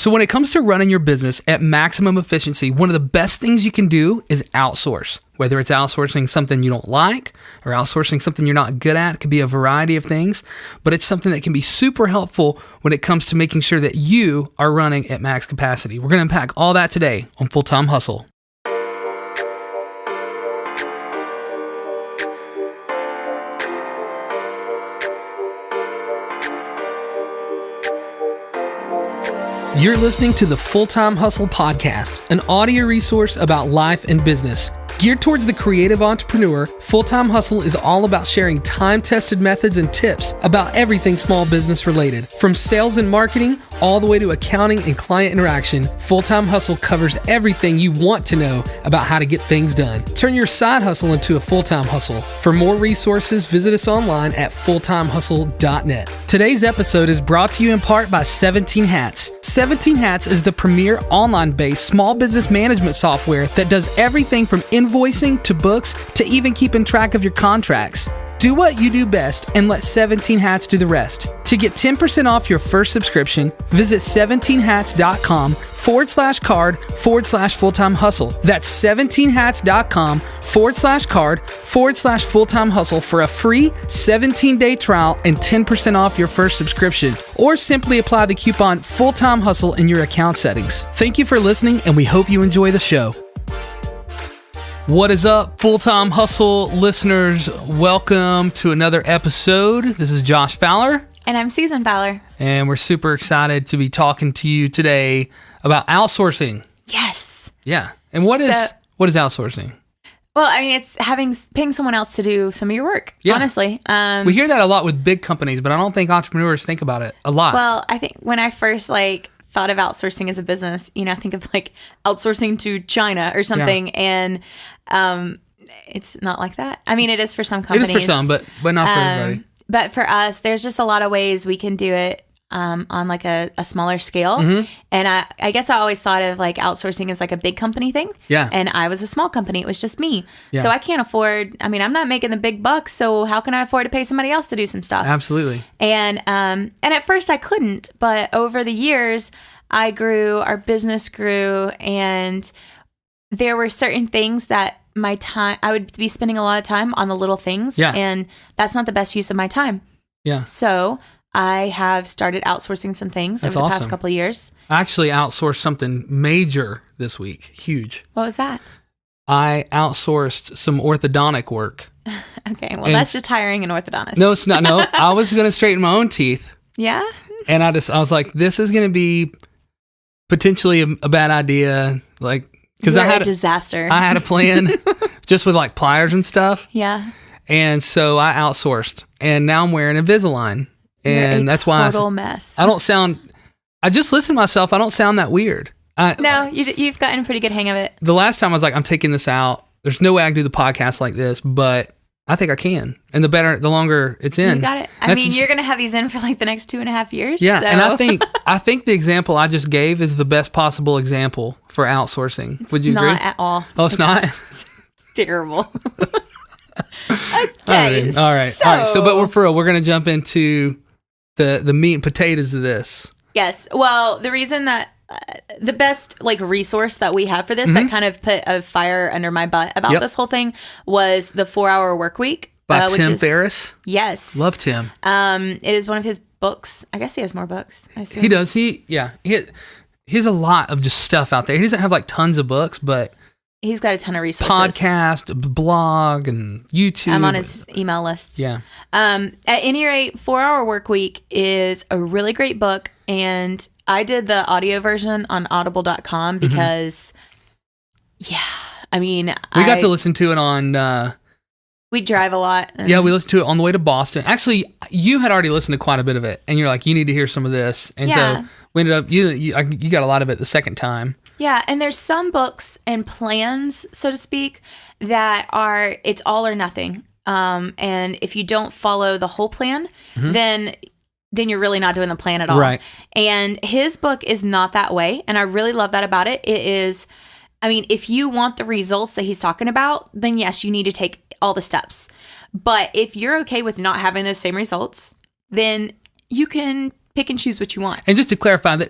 So when it comes to running your business at maximum efficiency, one of the best things you can do is outsource. Whether it's outsourcing something you don't like or outsourcing something you're not good at, it could be a variety of things, but it's something that can be super helpful when it comes to making sure that you are running at max capacity. We're going to unpack all that today on Full-Time Hustle. You're listening to the Full-Time Hustle Podcast, an audio resource about life and business. Geared towards the creative entrepreneur, Full-Time Hustle is all about sharing time-tested methods and tips about everything small business related. From sales and marketing, all the way to accounting and client interaction, Full-Time Hustle covers everything you want to know about how to get things done. Turn your side hustle into a full-time hustle. For more resources, visit us online at fulltimehustle.net. Today's episode is brought to you in part by 17 Hats. 17 Hats is the premier online-based small business management software that does everything from invoicing to books to even keeping track of your contracts. Do what you do best and let 17 Hats do the rest. To get 10% off your first subscription, visit 17hats.com/card/full-time hustle. That's 17hats.com/card/full-time hustle for a free 17-day trial and 10% off your first subscription. Or simply apply the coupon Full-Time Hustle in your account settings. Thank you for listening, and we hope you enjoy the show. What is up, Full-Time Hustle listeners? Welcome to another episode. This is Josh Fowler. And I'm Susan Fowler. And we're super excited to be talking to you today about outsourcing. Yes. Yeah. And what is outsourcing? Well, I mean, it's paying someone else to do some of your work, honestly. We hear that a lot with big companies, but I don't think entrepreneurs think about it a lot. Well, I think when I first thought of outsourcing as a business, I think of outsourcing to China or something. Yeah. And it's not like that. I mean, it is for some companies. It is for some, but not for everybody. But for us, there's just a lot of ways we can do it on a smaller scale. Mm-hmm. And I guess I always thought of outsourcing as a big company thing. Yeah. And I was a small company. It was just me. Yeah. So I can't afford, I'm not making the big bucks. So how can I afford to pay somebody else to do some stuff? Absolutely. And at first I couldn't, but over the years I grew, our business grew, and there were certain things that I would be spending a lot of time on the little things. Yeah. And that's not the best use of my time. Yeah. So I have started outsourcing some things over the past couple of years. I actually outsourced something major this week. Huge. What was that? I outsourced some orthodontic work. Okay. Well, that's just hiring an orthodontist. No, it's not. No, I was going to straighten my own teeth. Yeah. And I was like, this is going to be potentially a bad idea. Because I had a disaster. I had a plan just with pliers and stuff. Yeah. And so I outsourced, and now I'm wearing Invisalign. And that's why total mess. I just listen to myself. I don't sound that weird. No, you've gotten a pretty good hang of it. The last time I was like, I'm taking this out. There's no way I can do the podcast like this, but I think I can. And the longer it's in. You got it. I mean, you're going to have these in for the next 2.5 years. Yeah. So. And I think the example I just gave is the best possible example for outsourcing. Would you agree? Not at all. Oh, it's not? Terrible. Okay. All right. So, but we're for real. We're going to jump into the meat and potatoes of this. Yes. Well, the reason that the best resource that we have for this that kind of put a fire under my butt about this whole thing was the 4-Hour Workweek by Tim Ferriss. Yes. Love Tim. It is one of his books. I guess he has more books. I assume. He does. He has a lot of just stuff out there. He doesn't have tons of books, but he's got a ton of resources. Podcast, blog, and YouTube. I'm on his email list. Yeah. At any rate, 4-Hour Workweek is a really great book, and I did the audio version on audible.com because, we got to listen to it on... we drive a lot. Yeah, we listened to it on the way to Boston. Actually, you had already listened to quite a bit of it, and you're like, you need to hear some of this. And so we ended up, you got a lot of it the second time. Yeah, and there's some books and plans, so to speak, that are, it's all or nothing. And if you don't follow the whole plan, then you're really not doing the plan at all. Right. And his book is not that way, and I really love that about it. It is, if you want the results that he's talking about, then yes, you need to take all the steps. But if you're okay with not having those same results, then you can pick and choose what you want. And just to clarify, that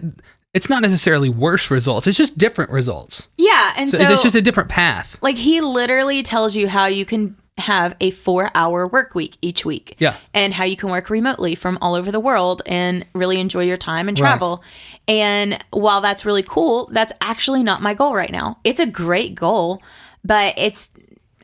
it's not necessarily worse results. It's just different results. Yeah. And so it's just a different path. Like he literally tells you how you can have a 4-hour work week each week. Yeah. And how you can work remotely from all over the world and really enjoy your time and travel. Right. And while that's really cool, that's actually not my goal right now. It's a great goal, but it's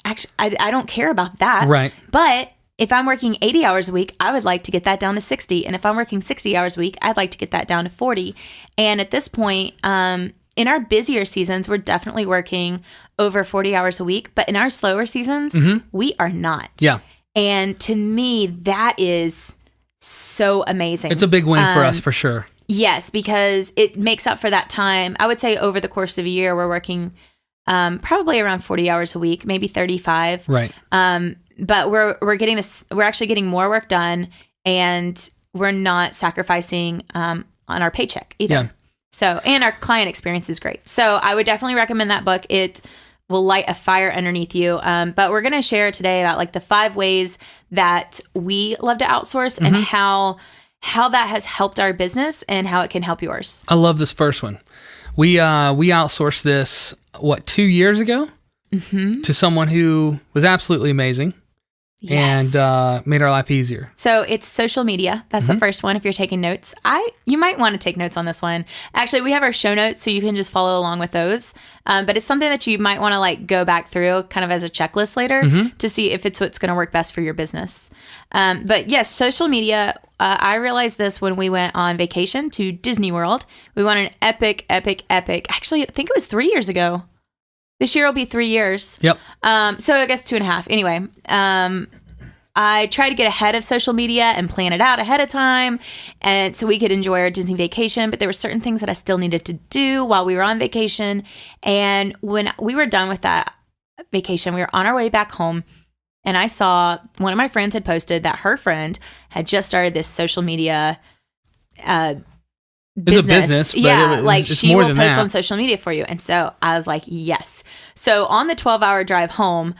actually, I don't care about that. Right. But if I'm working 80 hours a week, I would like to get that down to 60. And if I'm working 60 hours a week, I'd like to get that down to 40. And at this point, in our busier seasons, we're definitely working over 40 hours a week. But in our slower seasons, we are not. Yeah. And to me, that is so amazing. It's a big win for us, for sure. Yes, because it makes up for that time. I would say over the course of a year, we're working probably around 40 hours a week, maybe 35. Right. But we're getting this. We're actually getting more work done, and we're not sacrificing on our paycheck either. Yeah. So, and our client experience is great. So I would definitely recommend that book. It will light a fire underneath you. But we're going to share today about like the 5 ways that we love to outsource and how that has helped our business and how it can help yours. I love this first one. We outsourced this, 2 years ago to someone who was absolutely amazing. Yes. And made our life easier. So it's social media. That's the first one. If you're taking notes, you might want to take notes on this one. Actually, we have our show notes, so you can just follow along with those. But it's something that you might want to like go back through, kind of as a checklist later, to see if it's what's going to work best for your business. But yes, social media. I realized this when we went on vacation to Disney World. We went an epic. Actually, I think it was 3 years ago. This year will be 3 years. Yep. So I guess 2.5. Anyway, I tried to get ahead of social media and plan it out ahead of time, and so we could enjoy our Disney vacation. But there were certain things that I still needed to do while we were on vacation. And when we were done with that vacation, we were on our way back home, and I saw one of my friends had posted that her friend had just started this social media business. It's a business, but like it's she more will than post that. on social media for you. And so I was like, yes. So on the 12-hour drive home,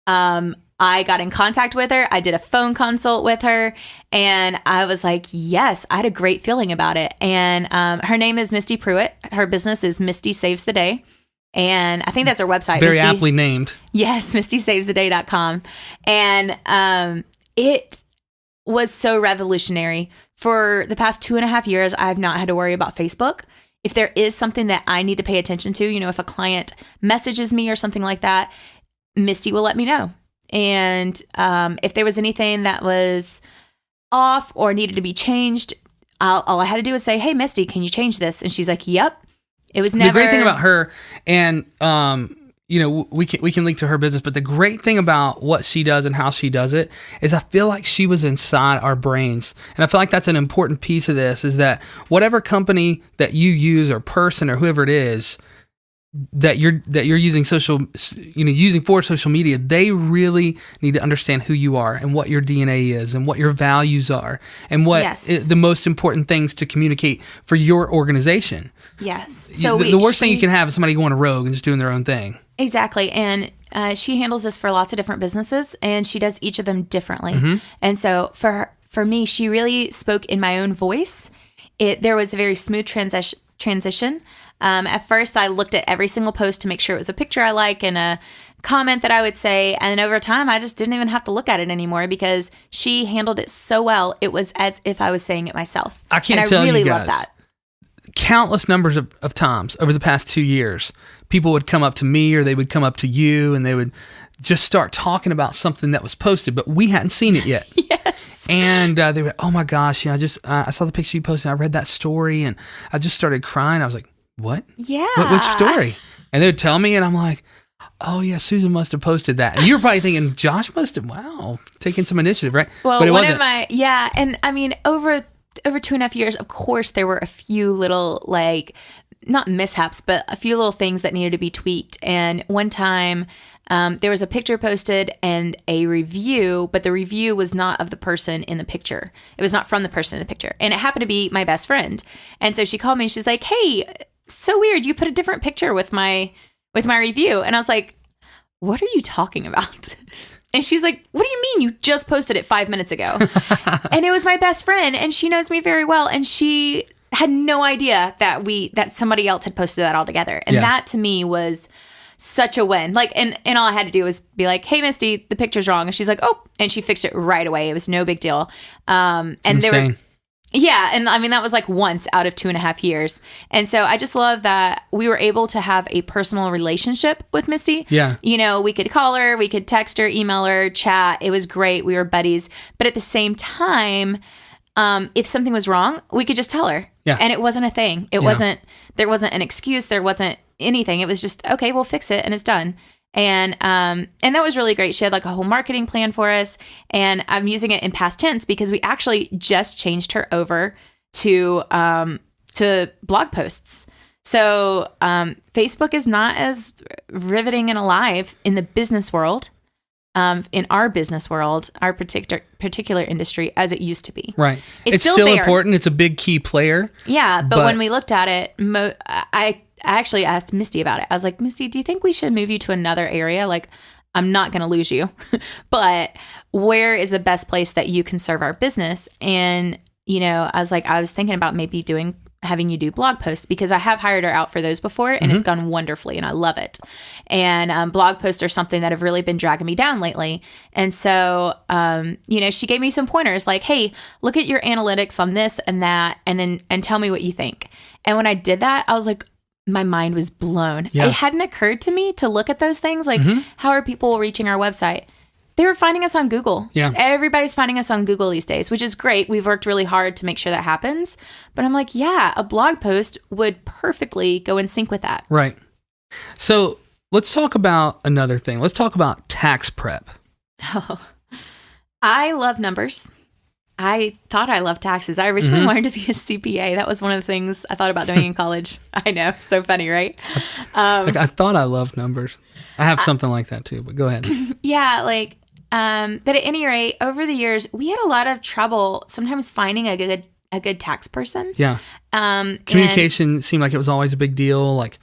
I got in contact with her. I did a phone consult with her, and I was like, yes, I had a great feeling about it. And her name is Misty Pruitt. Her business is Misty Saves the Day. And I think that's her website. Very aptly named. Yes, MistySavesTheDay.com. And it was so revolutionary. For the past 2.5 years, I have not had to worry about Facebook. If there is something that I need to pay attention to, if a client messages me or something like that, Misty will let me know. And if there was anything that was off or needed to be changed, all I had to do was say, hey, Misty, can you change this? And she's like, yep. It was never... The great thing about her, and we can link to her business, but the great thing about what she does and how she does it is I feel like she was inside our brains. And I feel like that's an important piece of this, is that whatever company that you use or person or whoever it is that you're using using for social media, they really need to understand who you are and what your DNA is and what your values are and what the most important things to communicate for your organization. Yes. So the worst thing you can have is somebody going rogue and just doing their own thing. Exactly. And she handles this for lots of different businesses, and she does each of them differently. And so for me, she really spoke in my own voice. There was a very smooth transition. At first, I looked at every single post to make sure it was a picture I like and a comment that I would say. And over time, I just didn't even have to look at it anymore because she handled it so well. It was as if I was saying it myself. I can't tell you guys, countless numbers of times over the past 2 years, people would come up to me or they would come up to you and they would just start talking about something that was posted, but we hadn't seen it yet. Yes. And they were, oh my gosh, I saw the picture you posted. I read that story and I just started crying. I was like, what? Yeah. Which story? And they would tell me, and I'm like, oh yeah, Susan must have posted that. And you were probably thinking, Josh must have, taking some initiative, right? Well, but it wasn't. And I mean, over 2.5 years, of course, there were a few little, not mishaps, but a few little things that needed to be tweaked. And one time, there was a picture posted and a review, but the review was not of the person in the picture. It was not from the person in the picture. And it happened to be my best friend. And so she called me and she's like, hey, so weird. You put a different picture with my review. And I was like, what are you talking about? And she's like, what do you mean? You just posted it 5 minutes ago. And it was my best friend, and she knows me very well. And she had no idea that somebody else had posted that all together. And that to me was such a win. Like, and all I had to do was be like, hey, Misty, the picture's wrong. And she's like, oh, and she fixed it right away. It was no big deal. And insane. And I mean, that was like once out of 2.5 years. And so I just love that we were able to have a personal relationship with Misty. Yeah. You know, we could call her, we could text her, email her, chat. It was great. We were buddies. But at the same time, if something was wrong, we could just tell her. Yeah. And it wasn't a thing. There wasn't an excuse. There wasn't anything. It was just, okay, we'll fix it and it's done. And that was really great. She had like a whole marketing plan for us, and I'm using it in past tense because we actually just changed her over to blog posts. So Facebook is not as riveting and alive in the business world, in our business world, our particular industry, as it used to be. Right. It's still important. It's a big key player. Yeah, but when we looked at it, I actually asked Misty about it. I was like, Misty, do you think we should move you to another area? Like, I'm not going to lose you, but where is the best place that you can serve our business? And, you know, I was thinking about maybe having you do blog posts, because I have hired her out for those before, and it's gone wonderfully and I love it. And blog posts are something that have really been dragging me down lately. And so, you know, she gave me some pointers like, hey, look at your analytics on this and that, and tell me what you think. And when I did that, I was like, my mind was blown. Yeah. It hadn't occurred to me to look at those things. Like, how are people reaching our website? They were finding us on Google. Yeah. Everybody's finding us on Google these days, which is great. We've worked really hard to make sure that happens. But I'm like, yeah, a blog post would perfectly go in sync with that. Right. So let's talk about another thing. Let's talk about tax prep. Oh, I love numbers. I thought I loved taxes. I originally wanted to be a CPA. That was one of the things I thought about doing in college. I know. So funny, right? I thought I loved numbers. I have something like that too, but go ahead. Yeah. Like, but at any rate, over the years, we had a lot of trouble sometimes finding a good tax person. Yeah. Communication seemed like it was always a big deal. Like,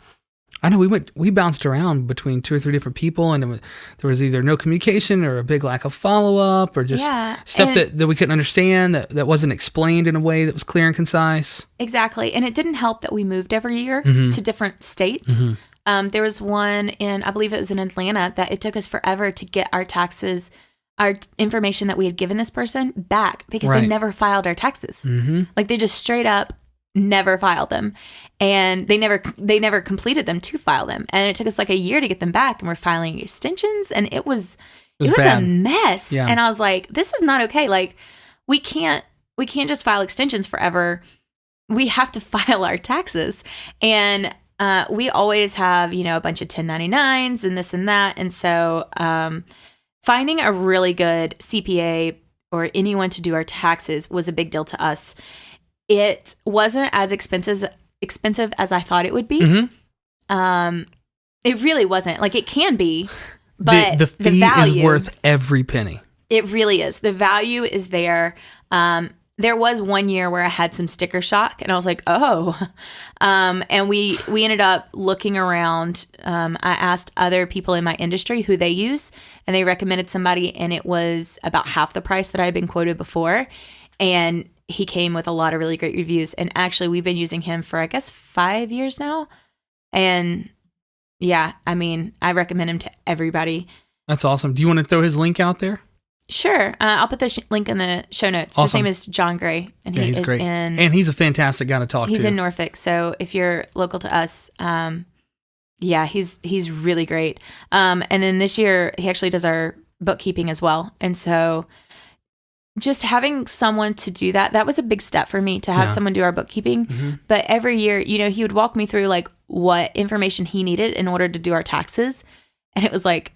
I know we bounced around between 2 or 3 different people, and there was either no communication or a big lack of follow-up, or just stuff that we couldn't understand, that wasn't explained in a way that was clear and concise. Exactly. And it didn't help that we moved every year to different states. There was one I believe it was in Atlanta, that it took us forever to get our taxes, our information that we had given this person back, because they never filed our taxes. Like, they just straight up never filed them, and they never completed them to file them. And it took us like a year to get them back, and we're filing extensions, and it was a mess. Yeah. And I was like, this is not okay. Like, we can't just file extensions forever. We have to file our taxes. And we always have, you know, a bunch of 1099s and this and that. And so finding a really good CPA or anyone to do our taxes was a big deal to us. It wasn't as expensive as I thought it would be. It really wasn't. Like, it can be, but the fee value is worth every penny. It really is. The value is there. There was one year where I had some sticker shock, and I was like, oh. And we ended up looking around. I asked other people in my industry who they use, and they recommended somebody, and it was about half the price that I had been quoted before. And he came with a lot of really great reviews. And actually, we've been using him for, I guess, 5 years now. And yeah, I mean, I recommend him to everybody. That's awesome. Do you want to throw his link out there? Sure. I'll put the link in the show notes. Awesome. His name is John Gray, and he's great. And he's a fantastic guy to talk to. He's in Norfolk. So if you're local to us, yeah, he's really great. And then this year, he actually does our bookkeeping as well. And so just having someone to do that was a big step for me, to have someone do our bookkeeping. But every year, you know, he would walk me through like what information he needed in order to do our taxes. And it was like,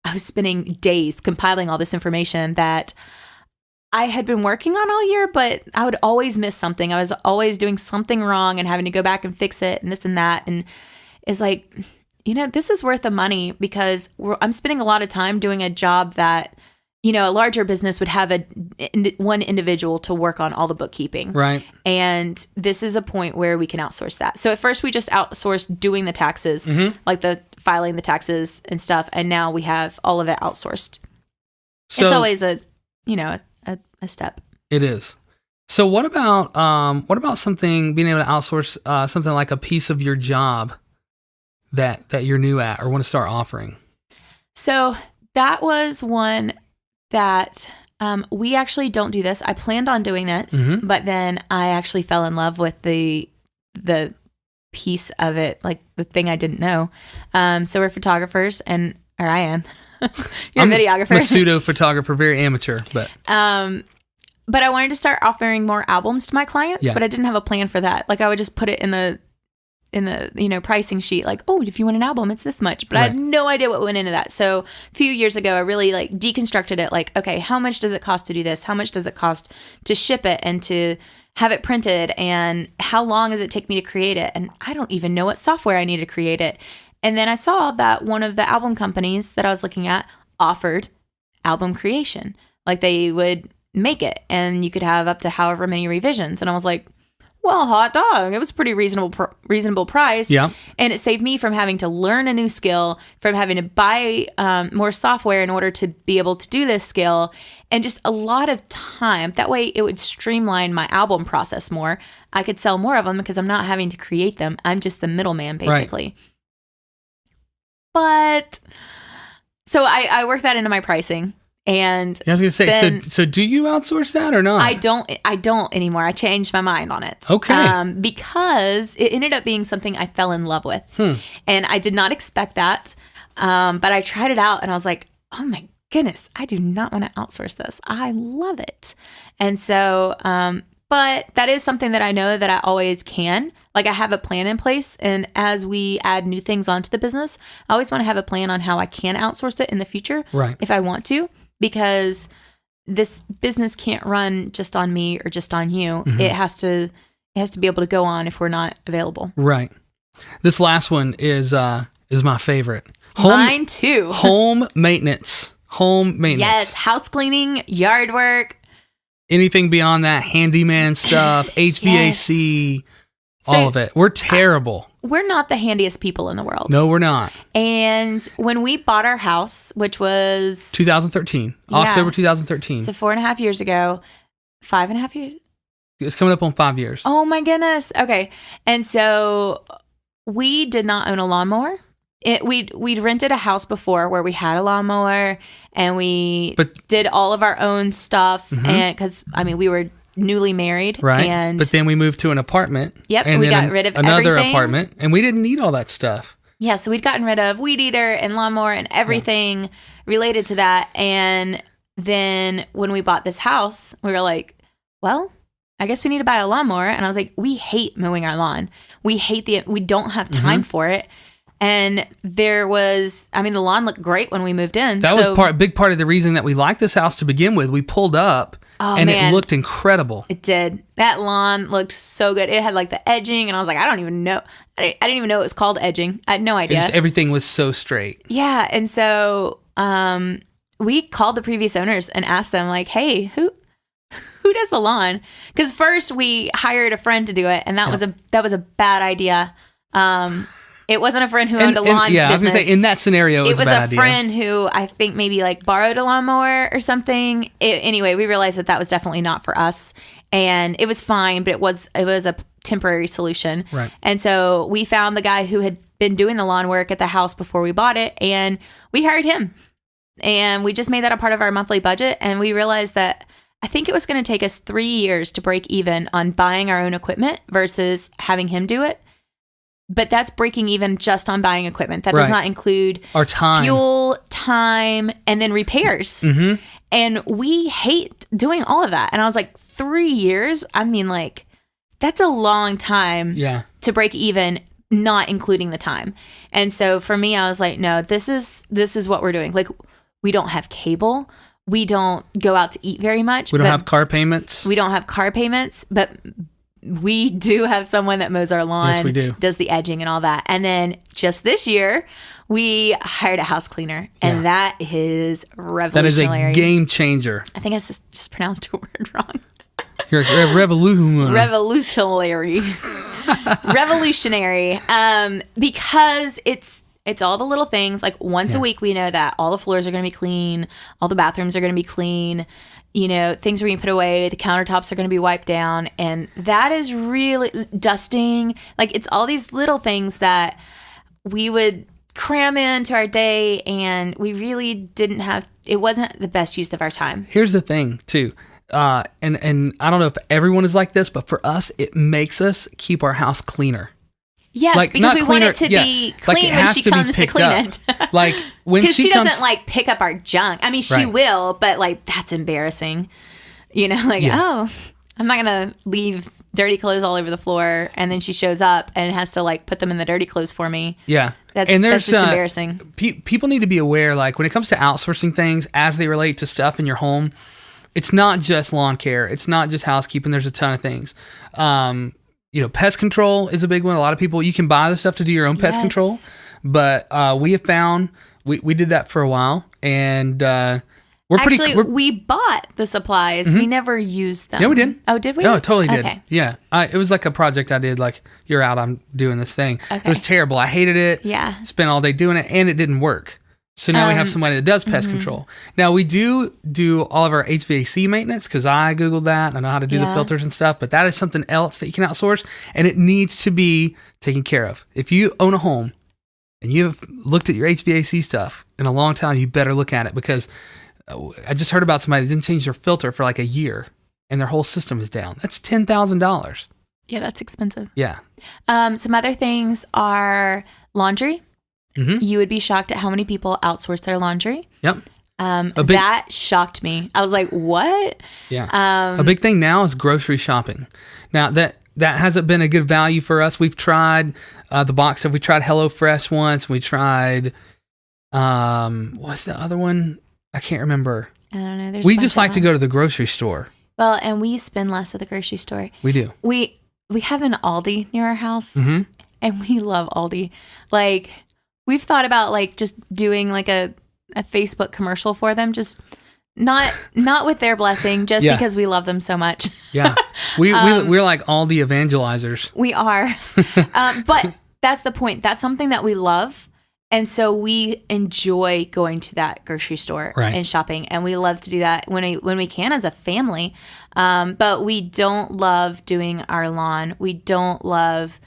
I was spending days compiling all this information that I had been working on all year, but I would always miss something. I was always doing something wrong and having to go back and fix it and this and that. And it's like, you know, this is worth the money, because I'm spending a lot of time doing a job that, you know, a larger business would have one individual to work on all the bookkeeping. Right. And this is a point where we can outsource that. So at first we just outsourced doing the taxes, like the filing the taxes and stuff. And now we have all of it outsourced. So it's always a step. It is. So what about something, being able to outsource something like a piece of your job that you're new at or want to start offering? So that was one that we actually don't do this. I planned on doing this, but then I actually fell in love with the piece of it, like the thing I didn't know. So we're photographers, or I am. You're a videographer. I'm a pseudo photographer, very amateur, but I wanted to start offering more albums to my clients, but I didn't have a plan for that. Like I would just put it in the pricing sheet, like, oh, if you want an album, it's this much. But I had no idea what went into that. So a few years ago, I really like deconstructed it. Like, okay, how much does it cost to do this? How much does it cost to ship it and to have it printed? And how long does it take me to create it? And I don't even know what software I need to create it. And then I saw that one of the album companies that I was looking at offered album creation. Like they would make it and you could have up to however many revisions. And I was like, well, hot dog. It was a pretty reasonable price. Yeah. And it saved me from having to learn a new skill, from having to buy more software in order to be able to do this skill, and just a lot of time. That way it would streamline my album process more. I could sell more of them because I'm not having to create them. I'm just the middleman, basically. Right. But so I work that into my pricing. And I was going to say, so do you outsource that or not? I don't anymore. I changed my mind on it. Okay. Because it ended up being something I fell in love with. And I did not expect that. But I tried it out and I was like, oh my goodness, I do not want to outsource this. I love it. And so, but that is something that I know that I always can. Like I have a plan in place. And as we add new things onto the business, I always want to have a plan on how I can outsource it in the future. Right. If I want to. Because this business can't run just on me or just on you. It has to be able to go on if we're not available. Right. This last one is my favorite. Mine too. Home maintenance. Yes, house cleaning, yard work. Anything beyond that, handyman stuff, HVAC, all of it. We're terrible. We're not the handiest people in the world. No, we're not. And when we bought our house, which was 2013, October 2013. So 4.5 years ago, 5.5 years. It's coming up on 5 years. Oh my goodness. Okay. And so we did not own a lawnmower. We'd rented a house before where we had a lawnmower and we did all of our own stuff. And because, we were newly married. Right. But then we moved to an apartment. Yep. And we got rid of another everything. apartment. And we didn't need all that stuff. Yeah. So we'd gotten rid of weed eater and lawnmower and everything related to that. And then when we bought this house, we were like, well, I guess we need to buy a lawnmower. And I was like, we hate mowing our lawn. We don't have time for it. And there was, the lawn looked great when we moved in. That was a big part of the reason that we liked this house to begin with. We pulled up it looked incredible. It did. That lawn looked so good. It had like the edging and I was like, I don't even know. I didn't even know it was called edging. I had no idea. Everything was so straight. Yeah. And so we called the previous owners and asked them like, hey, who does the lawn? Because first we hired a friend to do it. And that was a bad idea. It wasn't a friend who owned a lawn business. I was going to say, in that scenario, it was a bad idea. Friend who I think maybe like borrowed a lawnmower or something. Anyway, we realized that was definitely not for us. And it was fine, but it was a temporary solution. Right. And so we found the guy who had been doing the lawn work at the house before we bought it, and we hired him. And we just made that a part of our monthly budget. And we realized that I think it was going to take us 3 years to break even on buying our own equipment versus having him do it. But that's breaking even just on buying equipment. That does not include our time, fuel, time, and then repairs. And we hate doing all of that. And I was like, 3 years? That's a long time to break even, not including the time. And so for me, I was like, no, this is what we're doing. Like, we don't have cable. We don't go out to eat very much. We don't have car payments. But we do have someone that mows our lawn. Yes, we do. Does the edging and all that. And then just this year, we hired a house cleaner. And that is revolutionary. That is a game changer. I think I just pronounced a word wrong. You're a revolutionary. Revolutionary. Because it's all the little things. Like once a week, we know that all the floors are going to be clean. All the bathrooms are going to be clean. things are being put away, the countertops are going to be wiped down, and that is really dusting. Like, it's all these little things that we would cram into our day, and we really it wasn't the best use of our time. Here's the thing too. And I don't know if everyone is like this, but for us, it makes us keep our house cleaner. Yes, because we want it to be clean when she comes to clean it. Like when because she doesn't like pick up our junk. I mean, she will, but like that's embarrassing. Oh, I'm not gonna leave dirty clothes all over the floor, and then she shows up and has to like put them in the dirty clothes for me. Yeah, that's just embarrassing. People need to be aware, like when it comes to outsourcing things as they relate to stuff in your home, it's not just lawn care. It's not just housekeeping. There's a ton of things. Pest control is a big one. A lot of people, you can buy the stuff to do your own pest control, but we have found we did that for a while, and we bought the supplies. We never used them. Yeah, we did. Oh, did we? No, totally did. Okay. Yeah, it was like a project I did. Like, you're out, I'm doing this thing. Okay. It was terrible. I hated it. Yeah. Spent all day doing it, and it didn't work. So now we have somebody that does pest control. Now we do all of our HVAC maintenance because I Googled that. And I know how to do the filters and stuff, but that is something else that you can outsource, and it needs to be taken care of. If you own a home and you've looked at your HVAC stuff in a long time, you better look at it, because I just heard about somebody that didn't change their filter for like a year and their whole system is down. That's $10,000. Yeah, that's expensive. Yeah. Some other things are laundry. Mm-hmm. You would be shocked at how many people outsource their laundry. Yep. That shocked me. I was like, what? Yeah. A big thing now is grocery shopping. Now, that hasn't been a good value for us. We've tried the box stuff. We tried HelloFresh once. We tried, what's the other one? I can't remember. I don't know. We just like to go to the grocery store. Well, and we spend less at the grocery store. We do. We have an Aldi near our house, and we love Aldi. Like, we've thought about like just doing like a Facebook commercial for them, just not with their blessing, just because we love them so much. Yeah, we're like Aldi evangelizers. We are, but that's the point. That's something that we love, and so we enjoy going to that grocery store and shopping, and we love to do that when we can as a family. But we don't love doing our lawn. We don't love,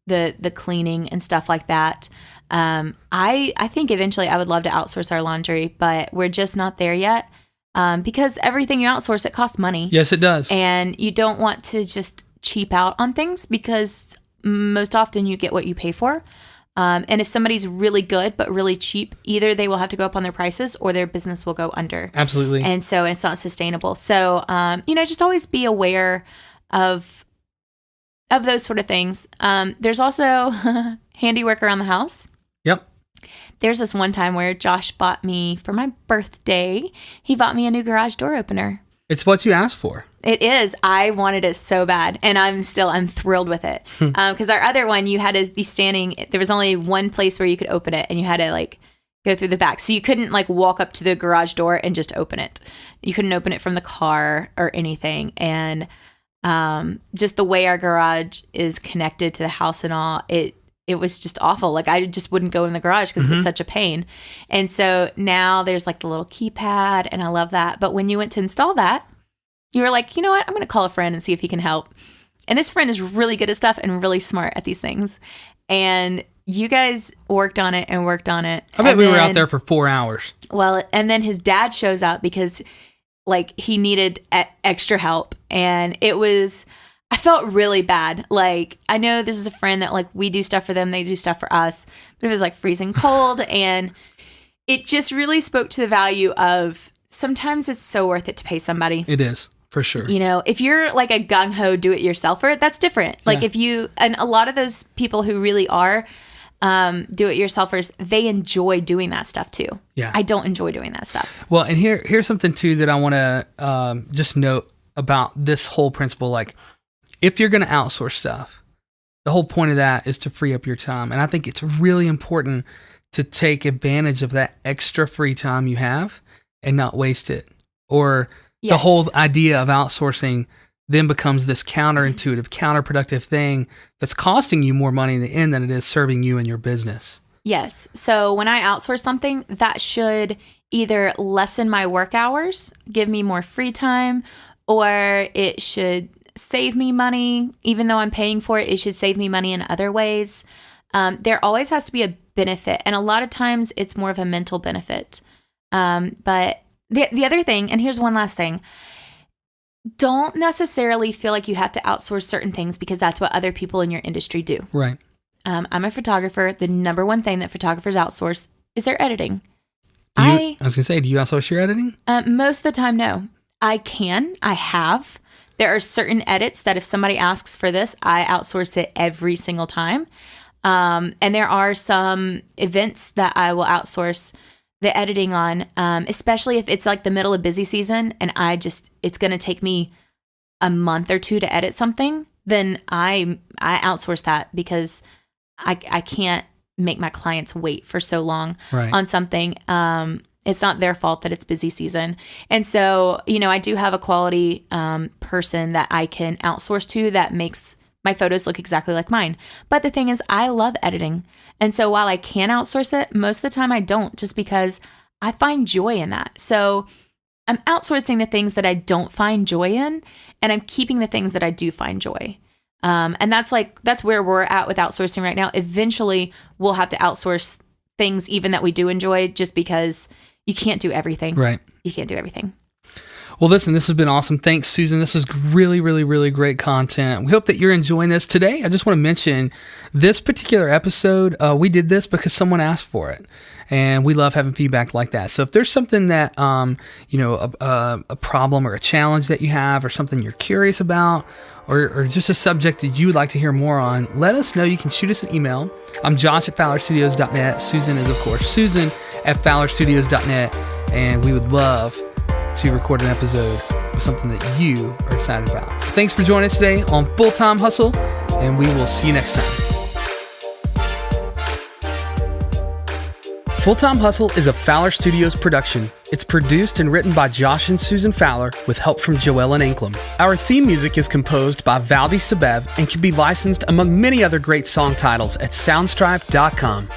the cleaning and stuff like that. I think eventually I would love to outsource our laundry, but we're just not there yet. Because everything you outsource, it costs money. Yes, it does. And you don't want to just cheap out on things, because most often you get what you pay for. And if somebody's really good but really cheap, either they will have to go up on their prices or their business will go under. Absolutely. And so it's not sustainable. So, just always be aware of those sort of things. There's also handiwork around the house. Yep. There's this one time where Josh bought me, for my birthday, he bought me a new garage door opener. It's what you asked for. It is. I wanted it so bad, and I'm thrilled with it. Because our other one, you had to be standing, there was only one place where you could open it, and you had to like go through the back. So you couldn't like walk up to the garage door and just open it. You couldn't open it from the car or anything. And just the way our garage is connected to the house and all, it was just awful. Like, I just wouldn't go in the garage because it was such a pain. And so now there's like the little keypad, and I love that. But when you went to install that, you were like, you know what? I'm going to call a friend and see if he can help. And this friend is really good at stuff and really smart at these things. And you guys worked on it and worked on it. I bet we were out there for 4 hours. Well, and then his dad shows up because like he needed extra help. And I felt really bad. Like, I know this is a friend that like we do stuff for them, they do stuff for us, but it was like freezing cold. And it just really spoke to the value of sometimes it's so worth it to pay somebody. It is, for sure. If you're like a gung-ho do-it-yourselfer, that's different. Like and a lot of those people who really are do-it-yourselfers, they enjoy doing that stuff too. Yeah. I don't enjoy doing that stuff. Well, and here's something too that I want to just note about this whole principle. Like, if you're going to outsource stuff, the whole point of that is to free up your time. And I think it's really important to take advantage of that extra free time you have and not waste it. Or the whole idea of outsourcing then becomes this counterintuitive, counterproductive thing that's costing you more money in the end than it is serving you and your business. Yes. So when I outsource something, that should either lessen my work hours, give me more free time, or it should save me money. Even though I'm paying for it, it should save me money in other ways. There always has to be a benefit. And a lot of times it's more of a mental benefit. But the other thing, and here's one last thing, don't necessarily feel like you have to outsource certain things because that's what other people in your industry do. Right. I'm a photographer. The number one thing that photographers outsource is their editing. I was going to say, do you outsource your editing? Most of the time, no. I have. There are certain edits that if somebody asks for this, I outsource it every single time. And there are some events that I will outsource the editing on, especially if it's like the middle of busy season and it's going to take me a month or two to edit something, then I outsource that because I can't make my clients wait for so long on something. It's not their fault that it's busy season. And so, I do have a quality person that I can outsource to that makes my photos look exactly like mine. But the thing is, I love editing. And so while I can outsource it, most of the time I don't, just because I find joy in that. So I'm outsourcing the things that I don't find joy in, and I'm keeping the things that I do find joy. And that's where we're at with outsourcing right now. Eventually, we'll have to outsource things even that we do enjoy, just because you can't do everything. Right. You can't do everything. Well, listen, this has been awesome. Thanks, Susan. This was really, really, really great content. We hope that you're enjoying this. Today, I just want to mention this particular episode. We did this because someone asked for it. And we love having feedback like that. So if there's something that, a problem or a challenge that you have, or something you're curious about, or just a subject that you would like to hear more on, let us know. You can shoot us an email. I'm Josh at FowlerStudios.net. Susan is, of course, Susan at FowlerStudios.net. And we would love to record an episode with something that you are excited about. So thanks for joining us today on Full Time Hustle, and we will see you next time. Full Time Hustle is a Fowler Studios production. It's produced and written by Josh and Susan Fowler with help from Joellen Anklam. Our theme music is composed by Valdi Sabev and can be licensed among many other great song titles at soundstripe.com.